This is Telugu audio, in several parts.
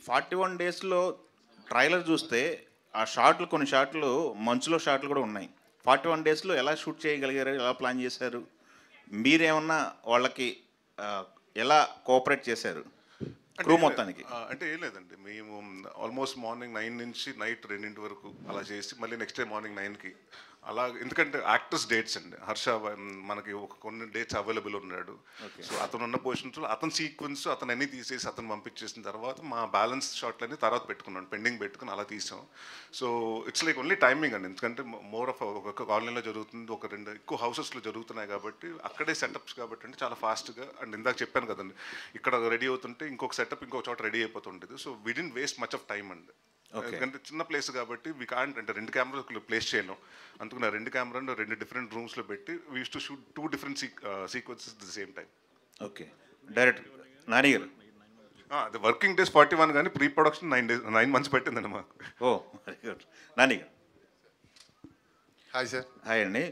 41 డేస్‌లో ట్రైలర్ చూస్తే ఆ షాట్లు కొన్ని షాట్లు మంచులో షాట్లు కూడా ఉన్నాయి. 41 డేస్‌లో ఎలా షూట్ చేయగలిగారు? ఎలా ప్లాన్ చేశారు? మీరేమన్నా వాళ్ళకి ఆహ్, ఎలా కోఆపరేట్ చేశారు? అంటే క్రూ ఏం లేదు. మొత్తానికి. అంటే ఏం లేదండి. మేము ఆల్మోస్ట్ మార్నింగ్ 9 నుంచి నైట్ 2 వరకు అలా చేసి మళ్ళీ నెక్స్ట్ డే మార్నింగ్ 9కి అలా, ఎందుకంటే యాక్టర్స్ డేట్స్ అండి. మనకి ఒక కొన్ని డేట్స్ అవైలబుల్ ఉన్నాడు. ఓకే. సో అతను ఉన్న పొజిషన్స్లో అతని సీక్వెన్స్ అతను అన్ని తీసేసి అతను పంపించేసిన తర్వాత మా బ్యాలెన్స్ షాట్లన్నీ తర్వాత పెట్టుకున్నాను, పెండింగ్ పెట్టుకుని అలా తీసాం. So it's like only timing అండి. ఎందుకంటే మోర్ ఆఫ్ ఒక కాలనీలో జరుగుతుంది, ఒక 2 ఎక్కువ హౌసెస్లో జరుగుతున్నాయి కాబట్టి అక్కడే సెటప్స్ కాబట్టి అంటే చాలా ఫాస్ట్గా. అండ్ ఇందాక చెప్పాను కదండి, ఇక్కడ రెడీ అవుతుంటే ఇంకొక సెటప్ ఇంకొక చోట రెడీ అయిపోతుంటుంది. So we didn't waste much of time అండి. ఎందుకంటే చిన్న ప్లేస్ కాబట్టి వి కాంట్, అంటే 2 కెమెరాలు ప్లేస్ చేయలేం. అందుకని 2 కెమెరాలు 2 డిఫరెంట్ రూమ్స్లో పెట్టి we use to shoot 2 different sequences the same time. Okay. Director Nani గారు. అది వర్కింగ్ డేస్ 41 కానీ ప్రీ ప్రొడక్షన్ 9 months పెట్టిందండి మాకు. ఓహ్! Very good. నాని గారు. Hi sir. హాయ్ అండి.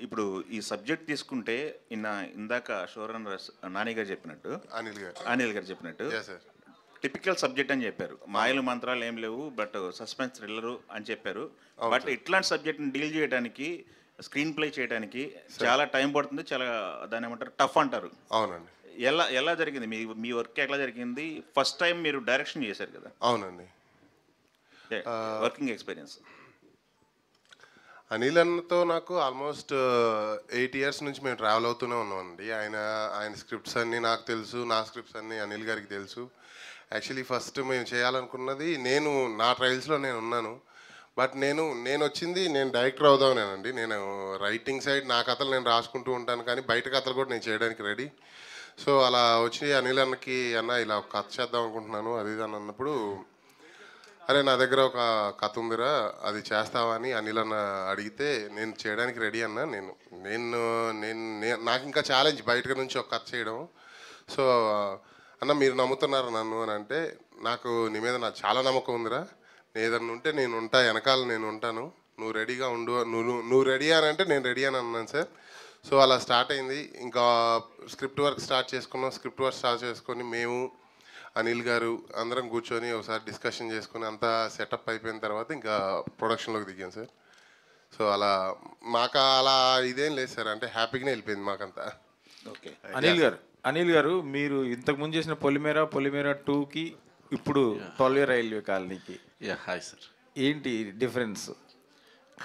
ఇప్పుడు ఈ సబ్జెక్ట్ తీసుకుంటే ఇందాక షోరన్నర్ నాని గారు చెప్పినట్టు, అనిల్ గారు చెప్పినట్టు సార్, టిపికల్ సబ్జెక్ట్ అని చెప్పారు. మాయలు మంత్రాలు ఏం లేవు, బట్ సస్పెన్స్ థ్రిల్లరు అని చెప్పారు. బట్ ఇట్లాంటి సబ్జెక్ట్ని డీల్ చేయడానికి, స్క్రీన్ ప్లే చేయడానికి చాలా టైం పడుతుంది. చాలా దాని ఏమంటారు, టఫ్ అంటారు. అవునండి. ఎలా జరిగింది మీ మీ వర్క్? ఎట్లా జరిగింది? ఫస్ట్ టైం మీరు డైరెక్షన్ చేశారు కదా? అవునండి. Working experience. అనిల్ అన్నతో నాకు ఆల్మోస్ట్ 8 years నుంచి మేము ట్రావెల్ అవుతూనే ఉన్నామండి. ఆయన స్క్రిప్ట్స్ అన్నీ నాకు తెలుసు, నా స్క్రిప్ట్స్ అన్నీ అనిల్ గారికి తెలుసు. యాక్చువల్లీ ఫస్ట్ మేము చేయాలనుకున్నది, నా ట్రయల్స్లో నేను ఉన్నాను. బట్ నేను వచ్చింది, నేను డైరెక్టర్ అవుదామనేనండి. నేను రైటింగ్ సైడ్ నా కథలు నేను రాసుకుంటూ ఉంటాను, కానీ బయట కథలు కూడా నేను చేయడానికి రెడీ. సో అలా వచ్చి అనిల్ అన్నకి, అన్న ఇలా ఒక కథ చేద్దాం అనుకుంటున్నాను అది ఇది అని అన్నప్పుడు, అరే నా దగ్గర ఒక కథ ఉందిరా, అది చేస్తావా అని అనిల్ అన్న అడిగితే, నేను చేయడానికి రెడీ అన్న. నాకు ఇంకా ఛాలెంజ్ బయట నుంచి ఒక కథ చేయడం. సో అన్న మీరు నమ్ముతున్నారు నన్ను అని అంటే, నాకు నీ మీద నాకు చాలా నమ్మకం ఉందిరా, ఏదన్నా ఉంటే నేను ఉంటా, వెనకాల నేను ఉంటాను, నువ్వు రెడీగా ఉండు, నువ్వు రెడీ అని అంటే నేను రెడీ అని అన్నాను సార్. సో అలా స్టార్ట్ అయింది. ఇంకా స్క్రిప్ట్ వర్క్ స్టార్ట్ చేసుకొని మేము అనిల్ గారు అందరం కూర్చొని ఒకసారి డిస్కషన్ చేసుకుని అంతా సెటప్ అయిపోయిన తర్వాత ఇంకా ప్రొడక్షన్లోకి దిగాం సార్. సో అలా ఇదేం లేదు సార్, అంటే హ్యాపీగానే వెళ్ళిపోయింది మాకంతా. ఓకే. అనిల్ గారు మీరు ఇంతకుముందు చేసిన పొలిమేర 2కి ఇప్పుడు 12 రైల్వే కాలనీకి హాయ్ సార్. ఏంటి డిఫరెన్స్?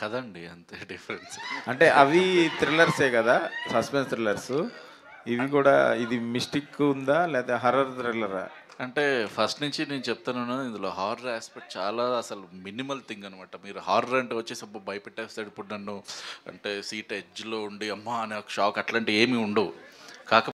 కదండి అంతే డిఫరెన్స్. అంటే అవి థ్రిల్లర్సే కదా, సస్పెన్స్ థ్రిల్లర్స్. ఇవి కూడా, ఇది మిస్టిక్ ఉందా లేదా హర్రర్ థ్రిల్లరా? అంటే ఫస్ట్ నుంచి నేను చెప్తాను, ఇందులో హారర్ ఆస్పెక్ట్ చాలా అసలు మినిమల్ థింగ్ అనమాట. మీరు హారర్ అంటే వచ్చేసి భయపెట్టేస్తాడు ఇప్పుడు నన్ను, అంటే సీట్ ఎడ్జ్లో ఉండి అమ్మా అనే ఒక షాక్ అట్లాంటివి ఏమీ ఉండవు.